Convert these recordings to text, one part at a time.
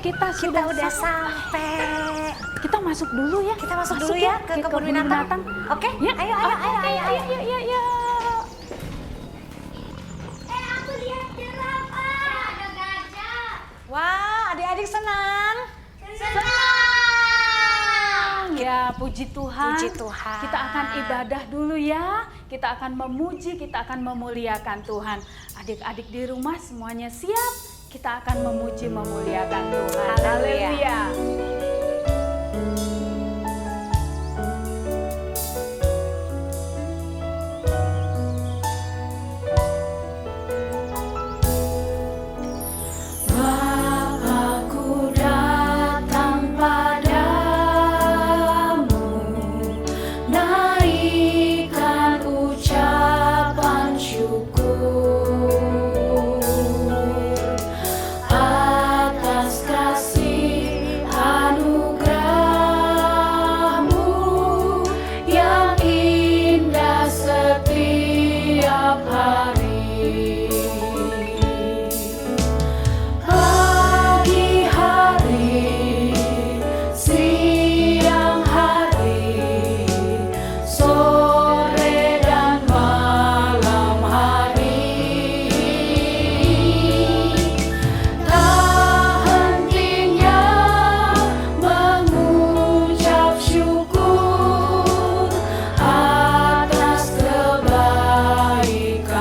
kita sudah sampai. Kita masuk dulu ya. Kita masuk dulu ya ke kebun binatang. Oke? Ya. Ayo. Ayo. Aku lihat jerapah. Ada gajah. Wah, adik-adik senang. Ya, puji Tuhan. Puji Tuhan. Kita akan ibadah dulu ya. Kita akan memuji, kita akan memuliakan Tuhan. Adik-adik di rumah semuanya siap? Kita akan memuji, memuliakan Tuhan. Haleluya. Bapakku datang padamu, naikkan ucapan syukur atas kasih anugerah-Mu yang indah setiap hari. Pagi hari, siang hari, sore dan malam hari, tak hentinya mengucap syukur atas kebaikan-Mu.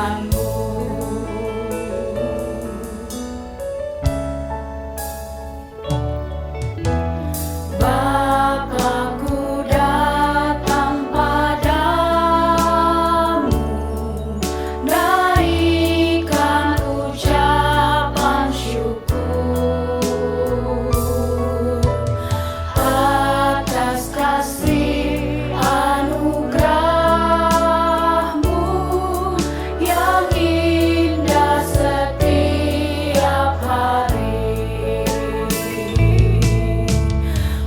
Bapakku datang padamu, naikkan ucapan syukur atas kasih anugerah-Mu yang indah setiap hari.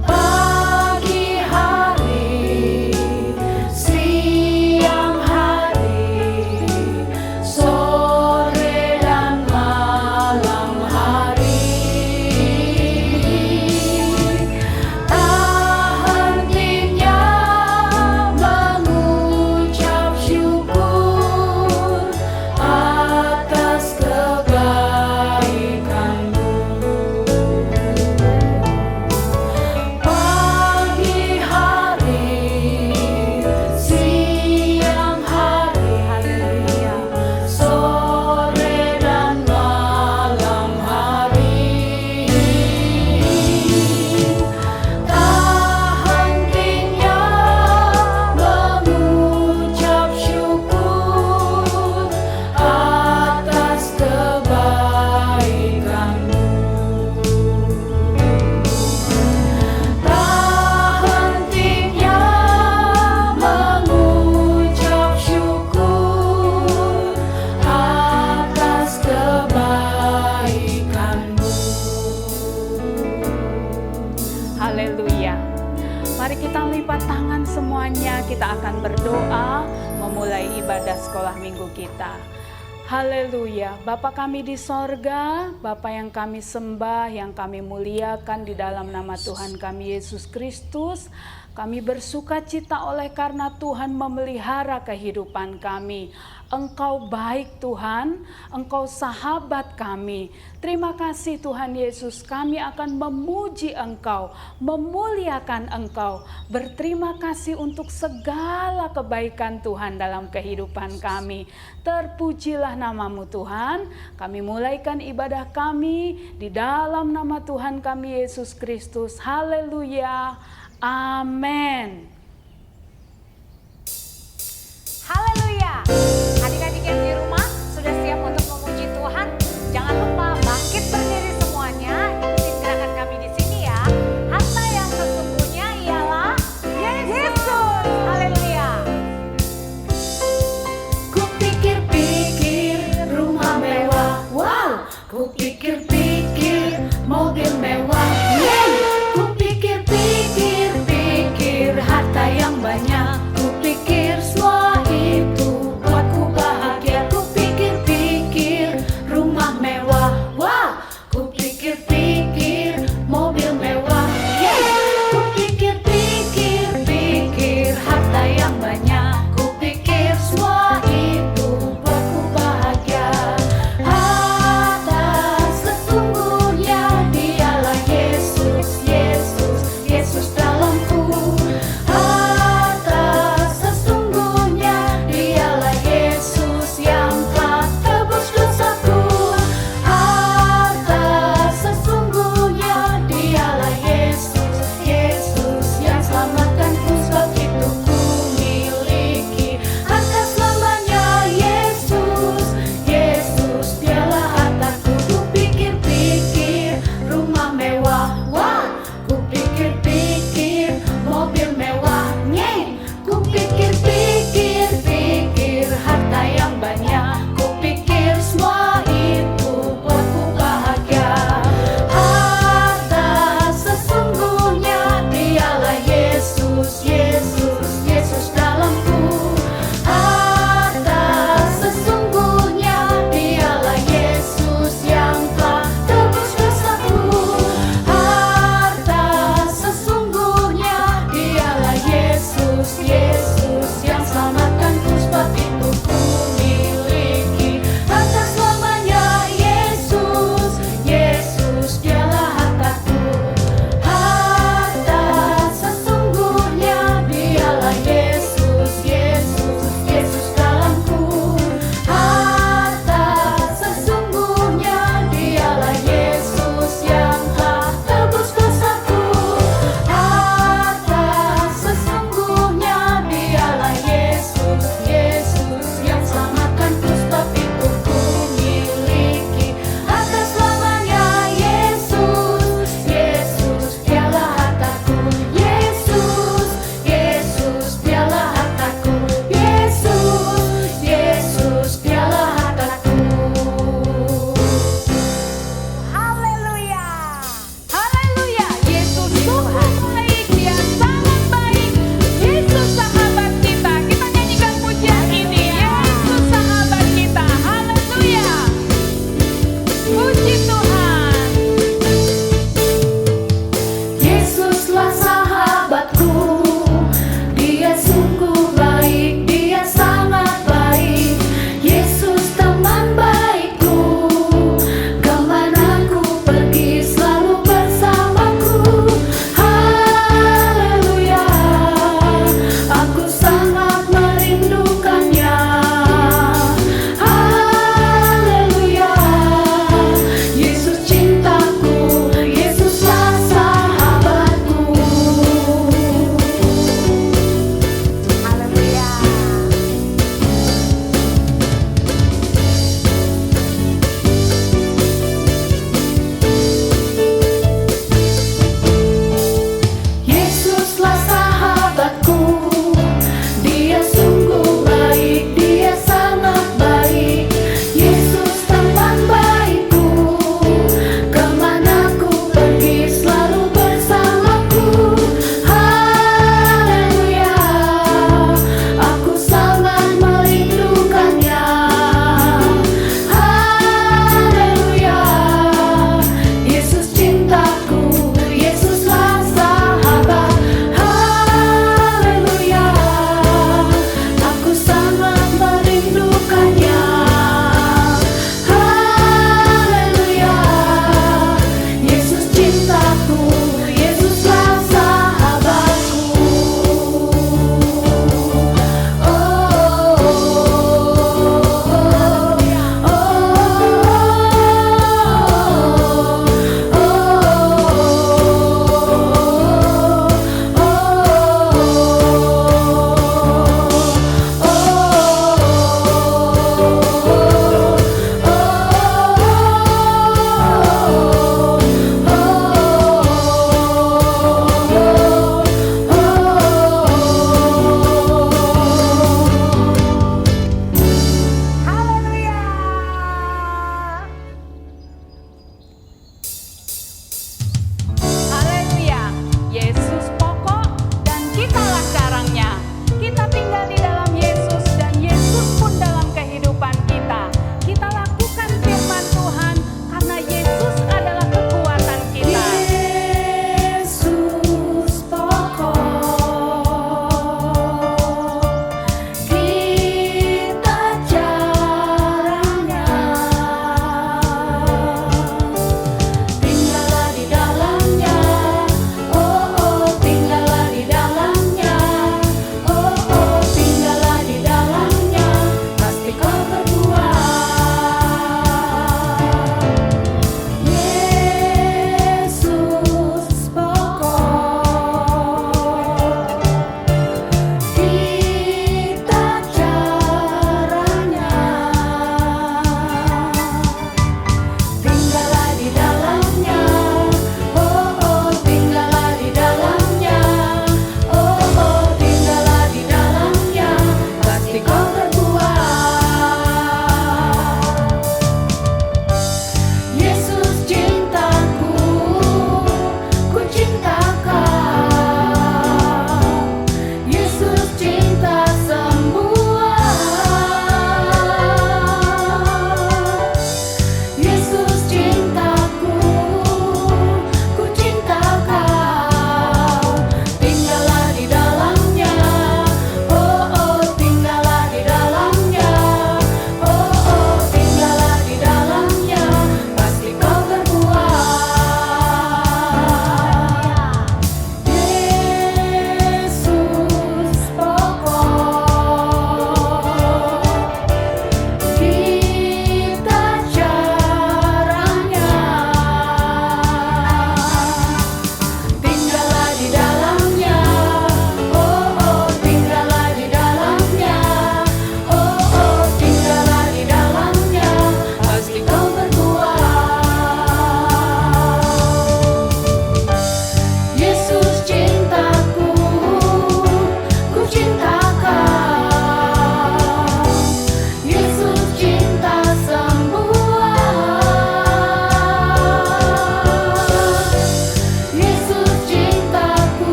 Pagi hari, siang hari, sore dan malam hari, tak hentinya mengucap syukur atas kebaikan-Mu. Pagi hari, siang hari, sore dan malam hari, tak hentinya mengucap syukur atas kebaikan-Mu. Tak hentinya mengucap syukur atas kebaikan-Mu. Haleluya. Mari kita lipat tangan semuanya. Kita akan berdoa memulai ibadah sekolah minggu kita. Haleluya. Bapa kami di sorga, Bapa yang kami sembah, yang kami muliakan di dalam nama Tuhan kami Yesus Kristus. Kami bersuka cita oleh karena Tuhan memelihara kehidupan kami. Engkau baik Tuhan, Engkau sahabat kami. Terima kasih Tuhan Yesus, kami akan memuji Engkau, memuliakan Engkau. Berterima kasih untuk segala kebaikan Tuhan dalam kehidupan kami. Terpujilah namamu Tuhan. Kami mulaikan ibadah kami di dalam nama Tuhan kami Yesus Kristus. Haleluya. Amin. Haleluya. Adik-adik yang di rumah sudah siap untuk memuji Tuhan? Jangan lupa bangkit berdiri semuanya. Ikuti gerakan kami di sini ya. Harta yang sesungguhnya ialah Yesus. Haleluya. Kupikir-pikir rumah mewah, wow. Kupikir-pikir mobil mewah, yeay. Kupikir-pikir hati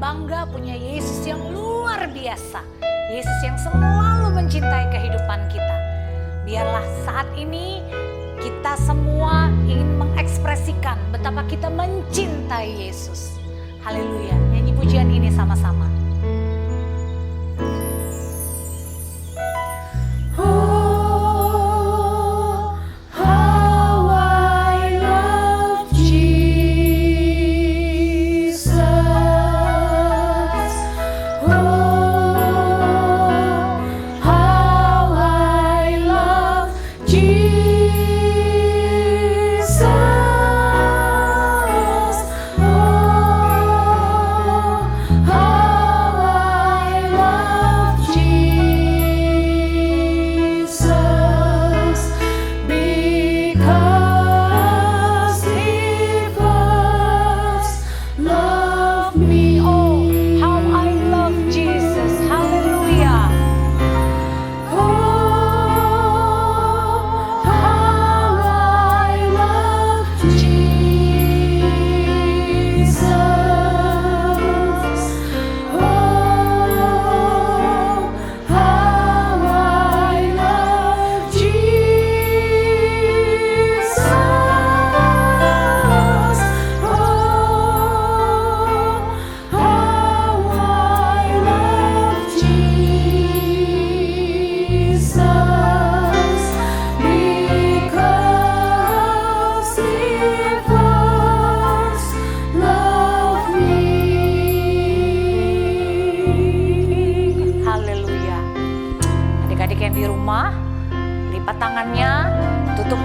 bangga punya Yesus yang luar biasa. Yesus yang selalu mencintai kehidupan kita. Biarlah saat ini kita semua ingin mengekspresikan betapa kita mencintai Yesus. Haleluya. Nyanyi pujian ini sama-sama.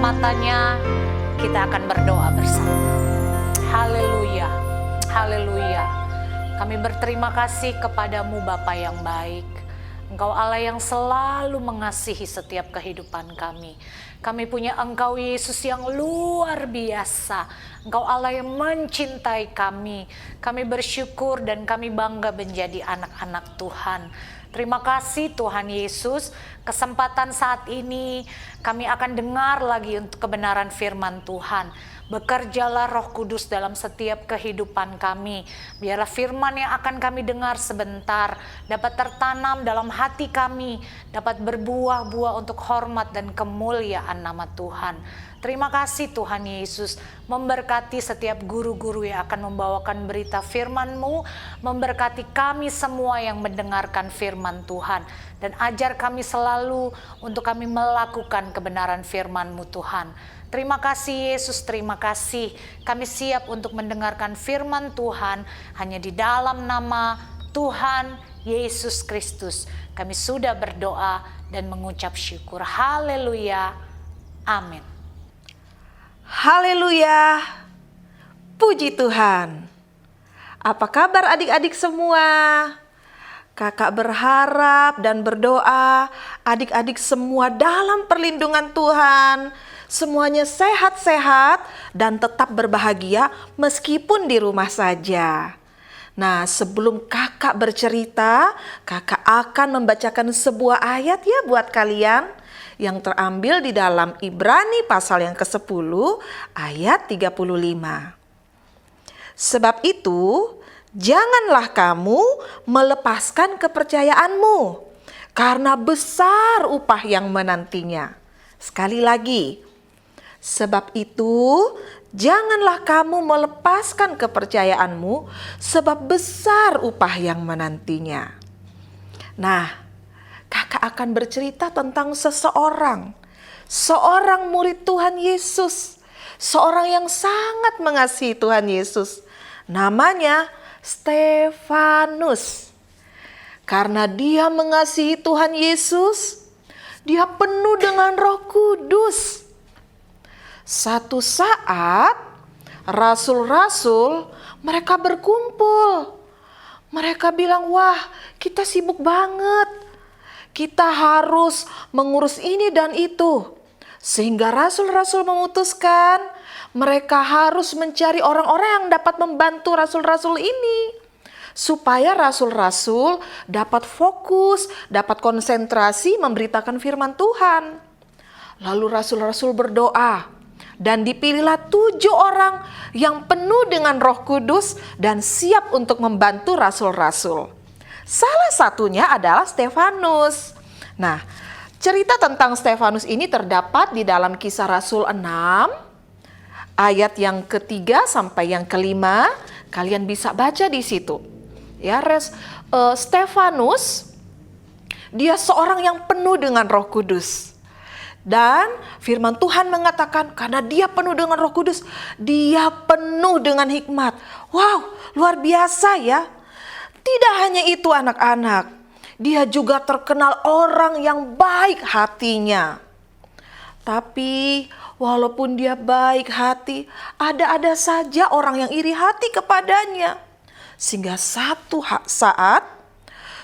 Matanya, kita akan berdoa bersama. Haleluya, haleluya. Kami berterima kasih kepadamu Bapa yang baik. Engkau Allah yang selalu mengasihi setiap kehidupan kami. Kami punya Engkau Yesus yang luar biasa. Engkau Allah yang mencintai kami. Kami bersyukur dan kami bangga menjadi anak-anak Tuhan. Terima kasih Tuhan Yesus, kesempatan saat ini kami akan dengar lagi untuk kebenaran firman Tuhan. Bekerjalah Roh Kudus dalam setiap kehidupan kami. Biarlah firman yang akan kami dengar sebentar dapat tertanam dalam hati kami, dapat berbuah-buah untuk hormat dan kemuliaan nama Tuhan. Terima kasih Tuhan Yesus, memberkati setiap guru-guru yang akan membawakan berita firman-Mu, memberkati kami semua yang mendengarkan firman Tuhan, dan ajar kami selalu untuk kami melakukan kebenaran firman-Mu Tuhan. Terima kasih Yesus, terima kasih. Kami siap untuk mendengarkan firman Tuhan hanya di dalam nama Tuhan Yesus Kristus. Kami sudah berdoa dan mengucap syukur. Haleluya. Amin. Haleluya, puji Tuhan. Apa kabar adik-adik semua? Kakak berharap dan berdoa adik-adik semua dalam perlindungan Tuhan. Semuanya sehat-sehat dan tetap berbahagia meskipun di rumah saja. Nah, sebelum kakak bercerita, kakak akan membacakan sebuah ayat ya buat kalian, yang terambil di dalam Ibrani pasal yang ke-10 ayat 35. Sebab itu, janganlah kamu melepaskan kepercayaanmu, karena besar upah yang menantinya. Sekali lagi, sebab itu, janganlah kamu melepaskan kepercayaanmu, sebab besar upah yang menantinya. Nah, kakak akan bercerita tentang seorang murid Tuhan Yesus. Seorang yang sangat mengasihi Tuhan Yesus. Namanya Stefanus. Karena dia mengasihi Tuhan Yesus, dia penuh dengan Roh Kudus. Satu saat, rasul-rasul mereka berkumpul. Mereka bilang, wah kita sibuk banget. Kita harus mengurus ini dan itu. Sehingga rasul-rasul memutuskan mereka harus mencari orang-orang yang dapat membantu rasul-rasul ini. Supaya rasul-rasul dapat fokus, dapat konsentrasi memberitakan firman Tuhan. Lalu rasul-rasul berdoa. Dan dipilihlah 7 orang yang penuh dengan Roh Kudus dan siap untuk membantu rasul-rasul. Salah satunya adalah Stefanus. Nah, cerita tentang Stefanus ini terdapat di dalam Kisah Rasul 6, ayat yang ke-3 sampai yang ke-5. Kalian bisa baca di situ. Ya, Stefanus, dia seorang yang penuh dengan Roh Kudus. Dan firman Tuhan mengatakan karena dia penuh dengan Roh Kudus, dia penuh dengan hikmat. Wow, luar biasa ya. Tidak hanya itu anak-anak, dia juga terkenal orang yang baik hatinya. Tapi walaupun dia baik hati, ada saja orang yang iri hati kepadanya. Sehingga satu saat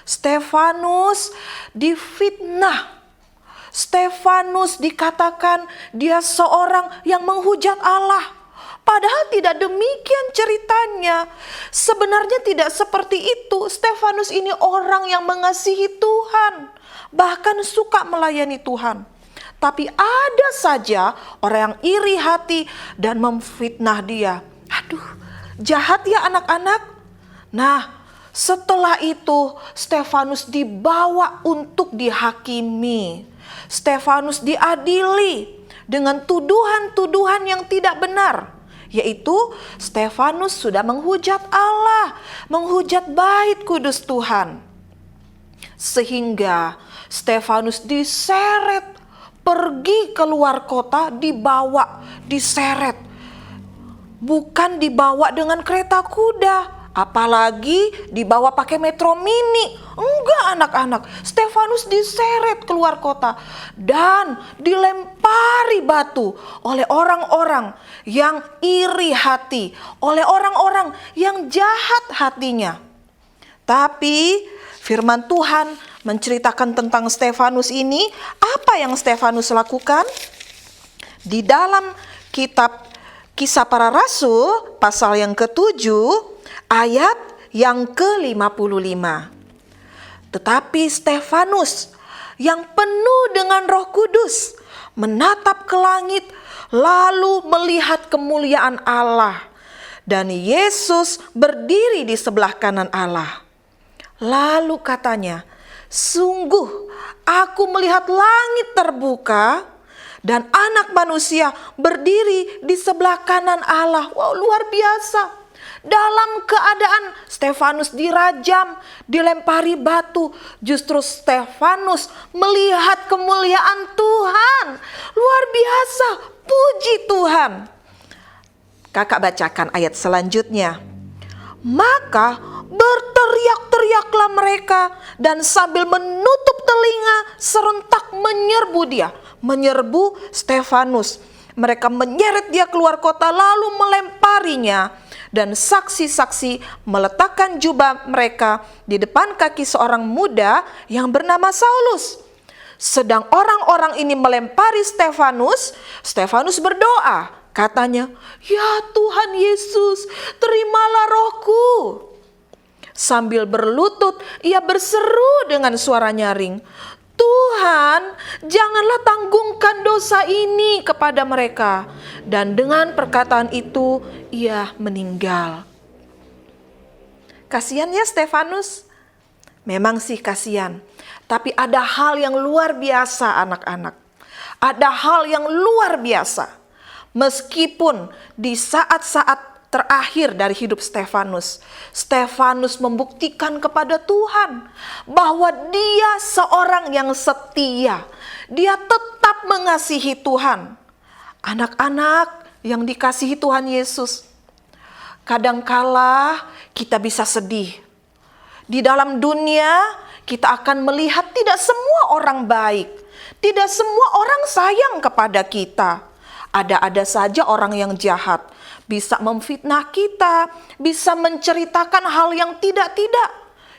Stefanus difitnah. Stefanus dikatakan dia seorang yang menghujat Allah. Padahal tidak demikian ceritanya. Sebenarnya tidak seperti itu. Stefanus ini orang yang mengasihi Tuhan, bahkan suka melayani Tuhan. Tapi ada saja orang yang iri hati dan memfitnah dia. Aduh, jahat ya anak-anak. Nah, setelah itu Stefanus dibawa untuk dihakimi. Stefanus diadili dengan tuduhan-tuduhan yang tidak benar, yaitu Stefanus sudah menghujat Allah, menghujat bait kudus Tuhan. Sehingga Stefanus diseret pergi keluar kota, dibawa, diseret. Bukan dibawa dengan kereta kuda, apalagi dibawa pakai metro mini. Enggak anak-anak, Stefanus diseret keluar kota dan dilempari batu oleh orang-orang yang iri hati, oleh orang-orang yang jahat hatinya. Tapi firman Tuhan menceritakan tentang Stefanus ini. Apa yang Stefanus lakukan? Di dalam kitab Kisah Para Rasul pasal yang ke-7 ayat yang ke-55. Tetapi Stefanus yang penuh dengan Roh Kudus menatap ke langit lalu melihat kemuliaan Allah dan Yesus berdiri di sebelah kanan Allah. Lalu katanya, sungguh aku melihat langit terbuka dan Anak Manusia berdiri di sebelah kanan Allah. Wow, luar biasa. Dalam keadaan Stefanus dirajam, dilempari batu, justru Stefanus melihat kemuliaan Tuhan. Luar biasa, puji Tuhan. Kakak bacakan ayat selanjutnya. Maka berteriak-teriaklah mereka dan sambil menutup telinga serentak menyerbu Stefanus. Mereka menyeret dia keluar kota lalu melemparinya. Dan saksi-saksi meletakkan jubah mereka di depan kaki seorang muda yang bernama Saulus. Sedang orang-orang ini melempari Stefanus, Stefanus berdoa. Katanya, ya Tuhan Yesus, terimalah rohku. Sambil berlutut, ia berseru dengan suara nyaring, Tuhan, janganlah tanggungkan dosa ini kepada mereka. Dan dengan perkataan itu, ia meninggal. Kasihan ya Stefanus? Memang sih kasihan. Tapi ada hal yang luar biasa anak-anak. Ada hal yang luar biasa. Meskipun di saat-saat terakhir dari hidup Stefanus, Stefanus membuktikan kepada Tuhan bahwa dia seorang yang setia. Dia tetap mengasihi Tuhan. Anak-anak yang dikasihi Tuhan Yesus, kadangkala kita bisa sedih. Di dalam dunia kita akan melihat tidak semua orang baik, tidak semua orang sayang kepada kita. Ada saja orang yang jahat, bisa memfitnah kita, bisa menceritakan hal yang tidak-tidak.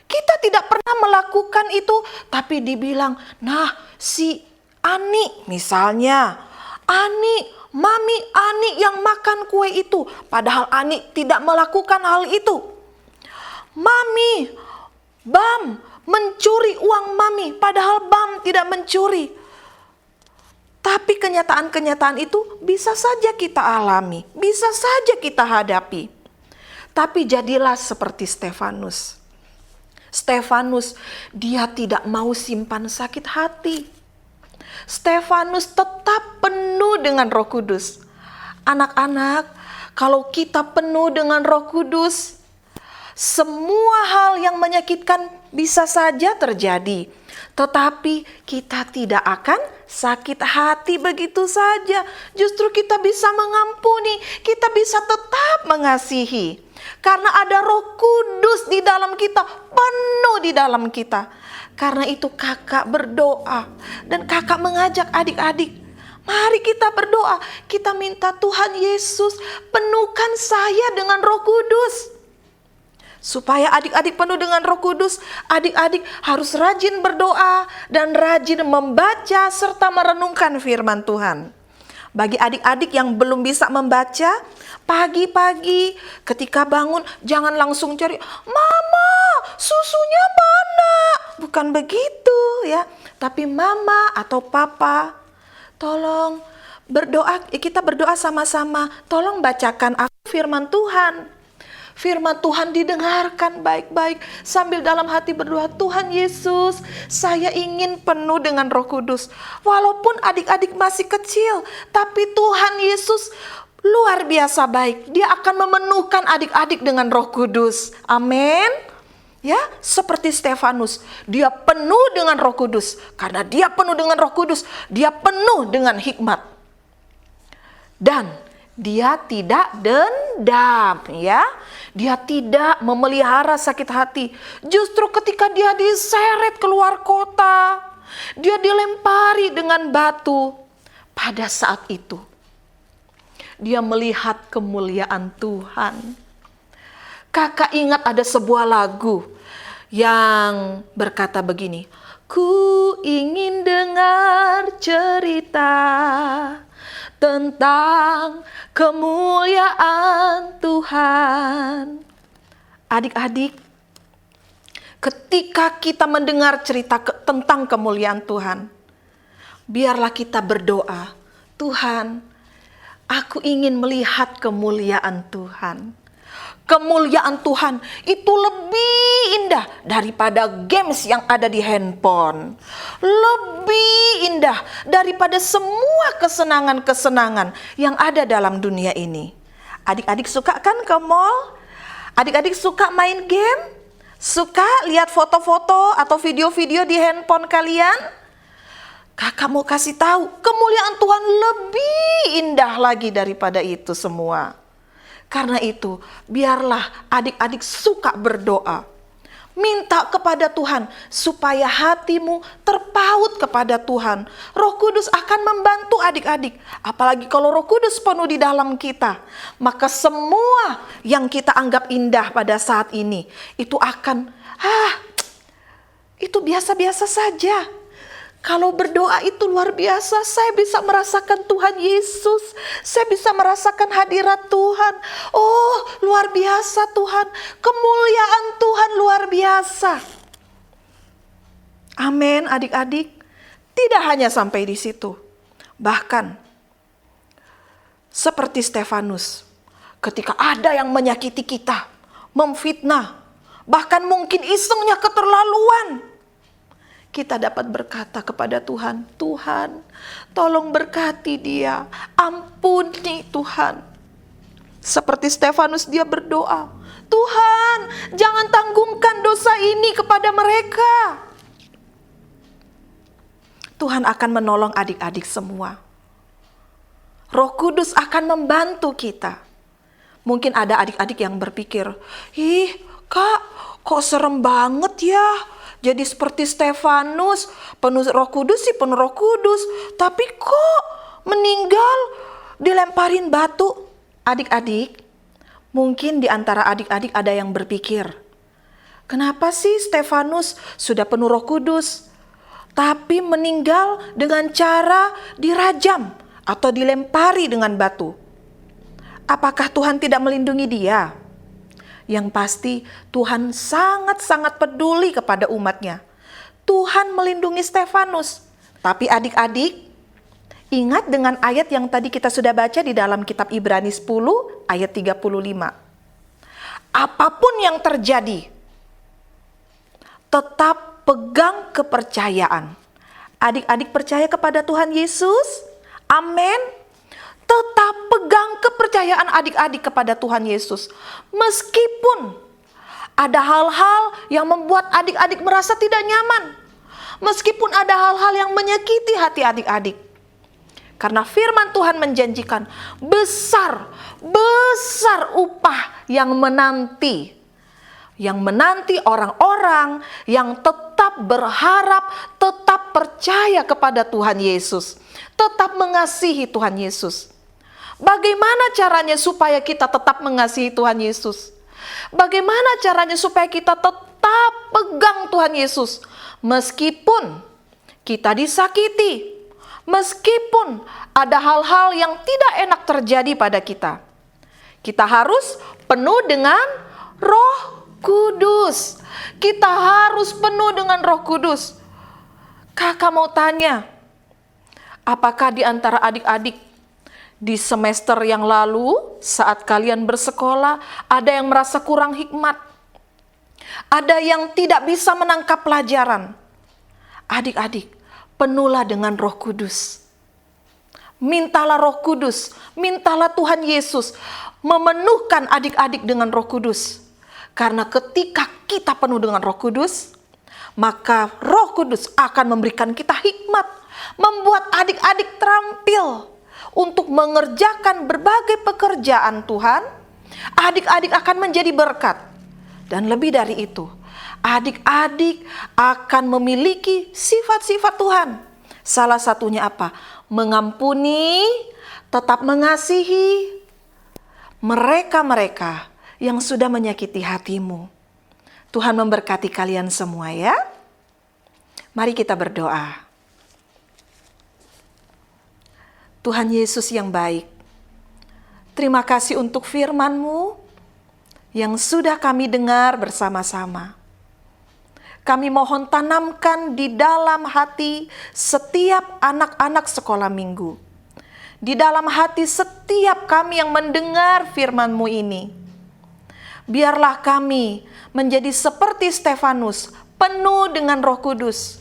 Kita tidak pernah melakukan itu, tapi dibilang, nah si Ani misalnya, Mami Ani yang makan kue itu, padahal Ani tidak melakukan hal itu. Mami, Bam mencuri uang Mami, padahal Bam tidak mencuri. Tapi kenyataan-kenyataan itu bisa saja kita alami, bisa saja kita hadapi. Tapi jadilah seperti Stefanus. Stefanus, dia tidak mau simpan sakit hati. Stefanus tetap penuh dengan Roh Kudus. Anak-anak, kalau kita penuh dengan Roh Kudus, semua hal yang menyakitkan bisa saja terjadi. Tetapi kita tidak akan sakit hati begitu saja. Justru kita bisa mengampuni, kita bisa tetap mengasihi. Karena ada Roh Kudus di dalam kita, penuh di dalam kita. Karena itu kakak berdoa dan kakak mengajak adik-adik, mari kita berdoa, kita minta Tuhan Yesus penuhkan saya dengan Roh Kudus. Supaya adik-adik penuh dengan Roh Kudus, adik-adik harus rajin berdoa dan rajin membaca serta merenungkan firman Tuhan. Bagi adik-adik yang belum bisa membaca, pagi-pagi ketika bangun jangan langsung cari, "Mama, susunya mana?" Bukan begitu ya. Tapi mama atau papa, tolong berdoa, kita berdoa sama-sama. Tolong bacakan aku firman Tuhan. Firman Tuhan didengarkan baik-baik sambil dalam hati berdoa, "Tuhan Yesus, saya ingin penuh dengan Roh Kudus." Walaupun adik-adik masih kecil, tapi Tuhan Yesus luar biasa baik. Dia akan memenuhkan adik-adik dengan Roh Kudus. Amin. Ya, seperti Stefanus, dia penuh dengan Roh Kudus. Karena dia penuh dengan Roh Kudus, dia penuh dengan hikmat. Dan dia tidak dendam, ya. Dia tidak memelihara sakit hati. Justru ketika dia diseret keluar kota, dia dilempari dengan batu. Pada saat itu, dia melihat kemuliaan Tuhan. Kakak ingat ada sebuah lagu yang berkata begini, "Ku ingin dengar cerita tentang kemuliaan Tuhan." Adik-adik, ketika kita mendengar cerita tentang kemuliaan Tuhan, biarlah kita berdoa, "Tuhan, aku ingin melihat kemuliaan Tuhan." Kemuliaan Tuhan itu lebih indah daripada games yang ada di handphone. Lebih indah daripada semua kesenangan-kesenangan yang ada dalam dunia ini. Adik-adik suka kan ke mall? Adik-adik suka main game? Suka lihat foto-foto atau video-video di handphone kalian? Kakak mau kasih tahu, kemuliaan Tuhan lebih indah lagi daripada itu semua. Karena itu, biarlah adik-adik suka berdoa. Minta kepada Tuhan supaya hatimu terpaut kepada Tuhan. Roh Kudus akan membantu adik-adik. Apalagi kalau Roh Kudus penuh di dalam kita, maka semua yang kita anggap indah pada saat ini, itu akan, itu biasa-biasa saja. Kalau berdoa itu luar biasa, saya bisa merasakan Tuhan Yesus, saya bisa merasakan hadirat Tuhan. Oh, luar biasa Tuhan, kemuliaan Tuhan luar biasa. Amin, adik-adik. Tidak hanya sampai di situ. Bahkan seperti Stefanus, ketika ada yang menyakiti kita, memfitnah, bahkan mungkin isengnya keterlaluan, kita dapat berkata kepada Tuhan, "Tuhan, tolong berkati dia, ampuni Tuhan." Seperti Stefanus dia berdoa, "Tuhan, jangan tanggungkan dosa ini kepada mereka." Tuhan akan menolong adik-adik semua. Roh Kudus akan membantu kita. Mungkin ada adik-adik yang berpikir, "Ih, Kak, kok serem banget ya? Jadi seperti Stefanus, penuh Roh Kudus sih penuh Roh Kudus, tapi kok meninggal dilemparin batu?" Adik-adik, mungkin di antara adik-adik ada yang berpikir, "Kenapa sih Stefanus sudah penuh Roh Kudus, tapi meninggal dengan cara dirajam atau dilempari dengan batu? Apakah Tuhan tidak melindungi dia?" Yang pasti Tuhan sangat-sangat peduli kepada umatnya. Tuhan melindungi Stefanus. Tapi adik-adik, Ingat dengan ayat yang tadi kita sudah baca di dalam kitab Ibrani 10 ayat 35. Apapun yang terjadi, tetap pegang kepercayaan. Adik-adik percaya kepada Tuhan Yesus? Amin. Tetap pegang kepercayaan adik-adik kepada Tuhan Yesus. Meskipun ada hal-hal yang membuat adik-adik merasa tidak nyaman. Meskipun ada hal-hal yang menyakiti hati adik-adik. Karena firman Tuhan menjanjikan besar upah yang menanti. Yang menanti orang-orang yang tetap berharap, tetap percaya kepada Tuhan Yesus. Tetap mengasihi Tuhan Yesus. Bagaimana caranya supaya kita tetap mengasihi Tuhan Yesus? Bagaimana caranya supaya kita tetap pegang Tuhan Yesus? Meskipun kita disakiti, meskipun ada hal-hal yang tidak enak terjadi pada kita. Kita harus penuh dengan Roh Kudus. Kita harus penuh dengan Roh Kudus. Kakak mau tanya, apakah di antara adik-adik di semester yang lalu saat kalian bersekolah ada yang merasa kurang hikmat? Ada yang tidak bisa menangkap pelajaran? Adik-adik, penuhlah dengan Roh Kudus. Mintalah Roh Kudus, mintalah Tuhan Yesus memenuhkan adik-adik dengan Roh Kudus. Karena ketika kita penuh dengan Roh Kudus, maka Roh Kudus akan memberikan kita hikmat, membuat adik-adik terampil untuk mengerjakan berbagai pekerjaan Tuhan. Adik-adik akan menjadi berkat. Dan lebih dari itu, adik-adik akan memiliki sifat-sifat Tuhan. Salah satunya apa? Mengampuni, tetap mengasihi mereka-mereka yang sudah menyakiti hatimu. Tuhan memberkati kalian semua ya. Mari kita berdoa. Tuhan Yesus yang baik, terima kasih untuk firman-Mu yang sudah kami dengar bersama-sama. Kami mohon tanamkan di dalam hati setiap anak-anak sekolah minggu. Di dalam hati setiap kami yang mendengar firman-Mu ini. Biarlah kami menjadi seperti Stefanus, penuh dengan Roh Kudus.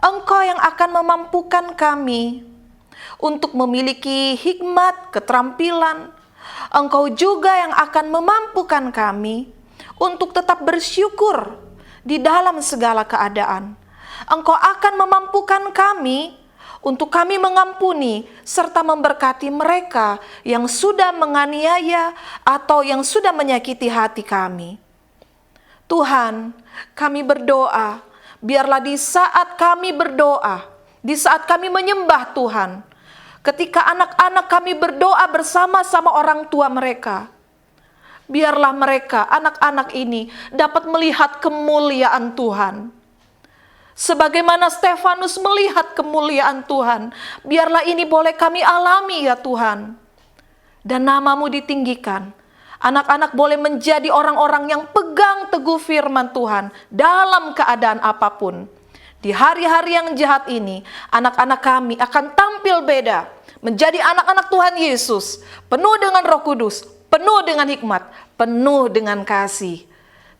Engkau yang akan memampukan kami untuk memiliki hikmat, keterampilan. Engkau juga yang akan memampukan kami untuk tetap bersyukur di dalam segala keadaan. Engkau akan memampukan kami untuk kami mengampuni serta memberkati mereka yang sudah menganiaya atau yang sudah menyakiti hati kami. Tuhan, kami berdoa, biarlah di saat kami berdoa, di saat kami menyembah Tuhan, ketika anak-anak kami berdoa bersama-sama orang tua mereka, biarlah mereka, anak-anak ini, dapat melihat kemuliaan Tuhan. Sebagaimana Stefanus melihat kemuliaan Tuhan, biarlah ini boleh kami alami ya Tuhan. Dan nama-Mu ditinggikan. Anak-anak boleh menjadi orang-orang yang pegang teguh firman Tuhan dalam keadaan apapun. Di hari-hari yang jahat ini, anak-anak kami akan tampil beda. Menjadi anak-anak Tuhan Yesus, penuh dengan Roh Kudus, penuh dengan hikmat, penuh dengan kasih.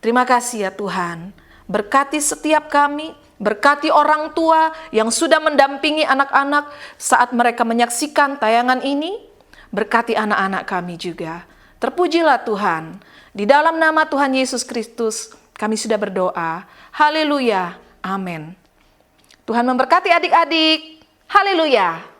Terima kasih ya Tuhan. Berkati setiap kami, berkati orang tua yang sudah mendampingi anak-anak saat mereka menyaksikan tayangan ini. Berkati anak-anak kami juga. Terpujilah Tuhan. Di dalam nama Tuhan Yesus Kristus, kami sudah berdoa. Haleluya. Amin. Tuhan memberkati adik-adik. Haleluya.